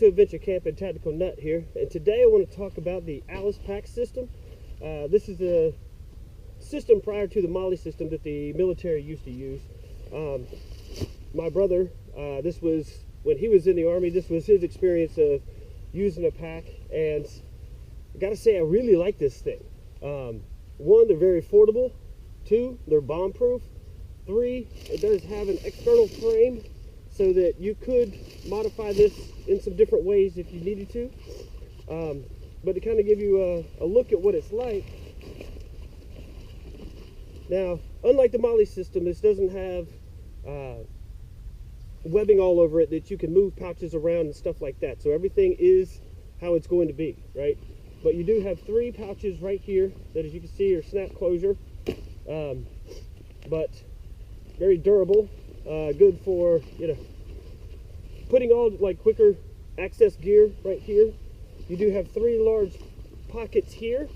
to Adventure Camping Tactical Nut here, and today I want to talk about the Alice Pack system. This is a system prior to the Molly system that the military used to use. My brother, this was when he was in the Army, this was his experience of using a pack, and I gotta say I really like this thing. One, they're very affordable. Two, they're bomb proof. Three, it does have an external frame so that you could modify this in some different ways if you needed to. But to kind of give you a look at what it's like. Now, unlike the Molly system, this doesn't have webbing all over it that you can move pouches around and stuff like that. So everything is how it's going to be, right? But you do have 3 pouches right here that, as you can see, are snap closure. But very durable, good for, putting all like quicker access gear right here. You do have 3 large pockets here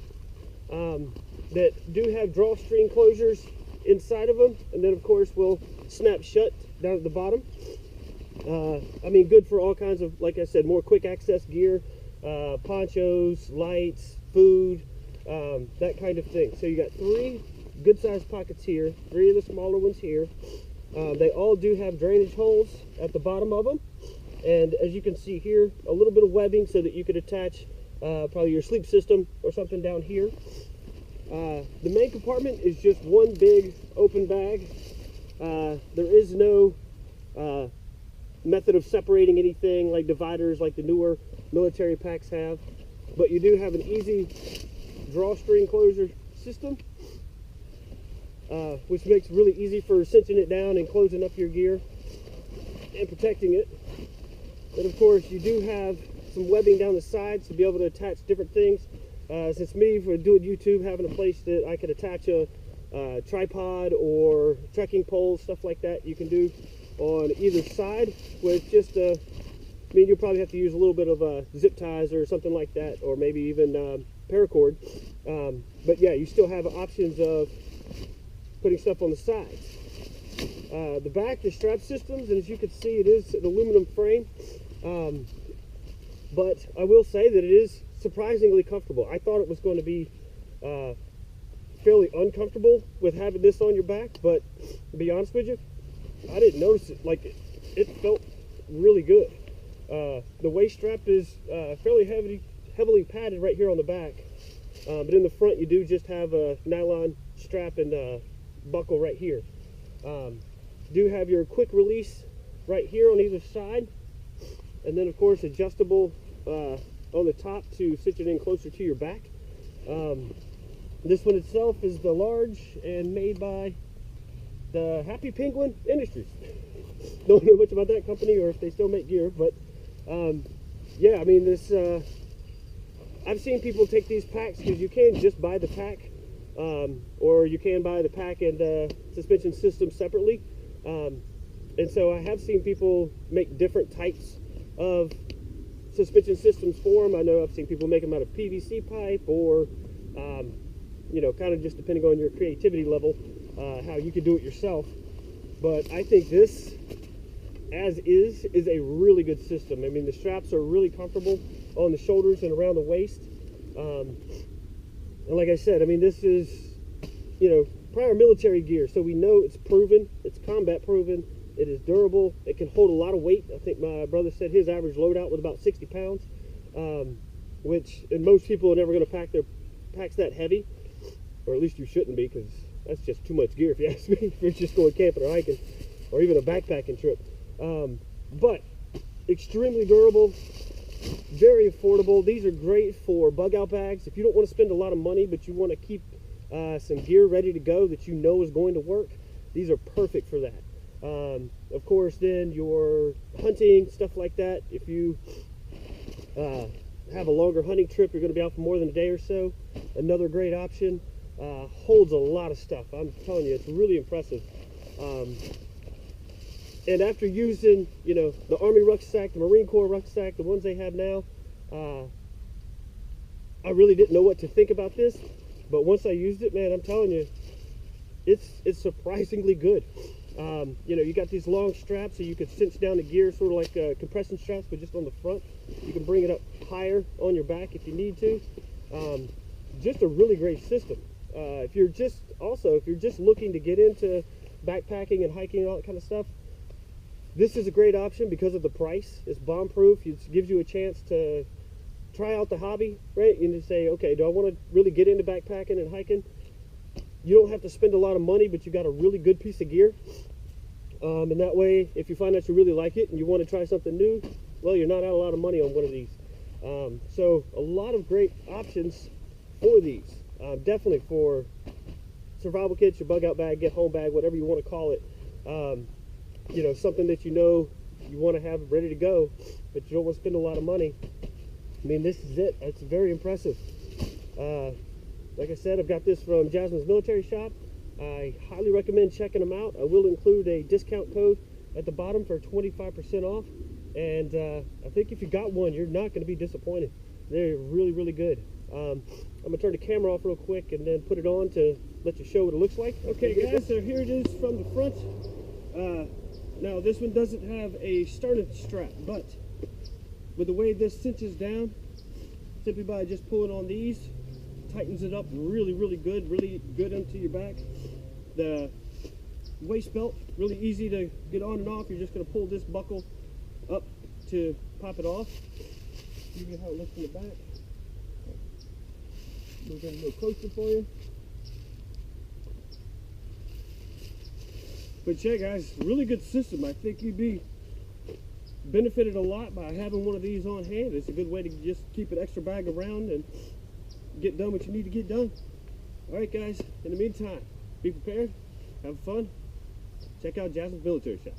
that do have drawstring closures inside of them, and then of course will snap shut down at the bottom. I mean, good for all kinds of, like I said, more quick access gear, ponchos, lights, food, that kind of thing. So you got 3 good sized pockets here, 3 of the smaller ones here. They all do have drainage holes at the bottom of them, and as you can see here, a little bit of webbing so that you could attach probably your sleep system or something down here. The main compartment is just one big open bag. There is no method of separating anything like dividers like the newer military packs have, but you do have an easy drawstring closure system, which makes it really easy for cinching it down and closing up your gear and protecting it. And of course, you do have some webbing down the sides to be able to attach different things. Since me, for doing YouTube, having a place that I could attach a tripod or trekking poles, stuff like that, you can do on either side with just I mean, you'll probably have to use a little bit of zip ties or something like that, or maybe even paracord. But yeah, you still have options of putting stuff on the sides. The back, the strap systems, and as you can see, it is an aluminum frame. But I will say that it is surprisingly comfortable. I thought it was going to be fairly uncomfortable with having this on your back, but to be honest with you, I didn't notice it. Like, it felt really good. The waist strap is fairly heavily padded right here on the back, but in the front you do just have a nylon strap and buckle right here. Do have your quick release right here on either side, and then of course adjustable on the top to cinch it in closer to your back. This one itself is the large and made by the Happy Penguin Industries. Don't know much about that company or if they still make gear, but yeah, I mean, this I've seen people take these packs, because you can just buy the pack, or you can buy the pack and the suspension system separately, and so I have seen people make different types of suspension systems for them. I know I've seen people make them out of PVC pipe, or kind of just depending on your creativity level, how you could do it yourself. But I think this, as is a really good system. I mean, the straps are really comfortable on the shoulders and around the waist. And like I said, I mean, this is, prior military gear, so we know it's proven, it's combat proven, it is durable, it can hold a lot of weight. I think my brother said his average loadout was about 60 pounds, which, and most people are never going to pack their packs that heavy, or at least you shouldn't be, because that's just too much gear if you ask me, if you're just going camping or hiking, or even a backpacking trip. But extremely durable, very affordable. These are great for bug out bags. If you don't want to spend a lot of money, but you want to keep some gear ready to go that you know is going to work, these are perfect for that. Of course, then your hunting, stuff like that, if you have a longer hunting trip, you're going to be out for more than a day or so, another great option. Holds a lot of stuff. I'm telling you, it's really impressive. And after using, the Army rucksack, the Marine Corps rucksack, the ones they have now, I really didn't know what to think about this, but once I used it, man, I'm telling you, it's surprisingly good. You know, you got these long straps so you can cinch down the gear, sort of like compression straps, but just on the front. You can bring it up higher on your back if you need to. Just a really great system. If you're just looking to get into backpacking and hiking and all that kind of stuff, this is a great option because of the price. It's bomb proof. It gives you a chance to try out the hobby, right? And to say, okay, do I want to really get into backpacking and hiking? You don't have to spend a lot of money, but you got a really good piece of gear. And that way, if you find that you really like it and you want to try something new, well, you're not out a lot of money on one of these. So a lot of great options for these. Definitely for survival kits, your bug out bag, get home bag, whatever you want to call it. You know, something that you want to have ready to go, but you don't want to spend a lot of money. I mean, this is it. It's very impressive. Like I said, I've got this from Jasmines Military Shop. I highly recommend checking them out. I will include a discount code at the bottom for 25% off. And I think if you got one, you're not going to be disappointed. They're really, really good. I'm going to turn the camera off real quick and then put it on to let you show what it looks like. Okay, guys, so here it is from the front. Now, this one doesn't have a sternum strap, but with the way this cinches down, simply by just pulling on these, tightens it up really, really good into your back. The waist belt, really easy to get on and off. You're just going to pull this buckle up to pop it off. Give you how it looks in the back. Move in a little closer for you. But yeah, guys, really good system. I think you'd be benefited a lot by having one of these on hand. It's a good way to just keep an extra bag around and get done what you need to get done. All right, guys, in the meantime, be prepared, have fun, check out Jasmines Military Shop.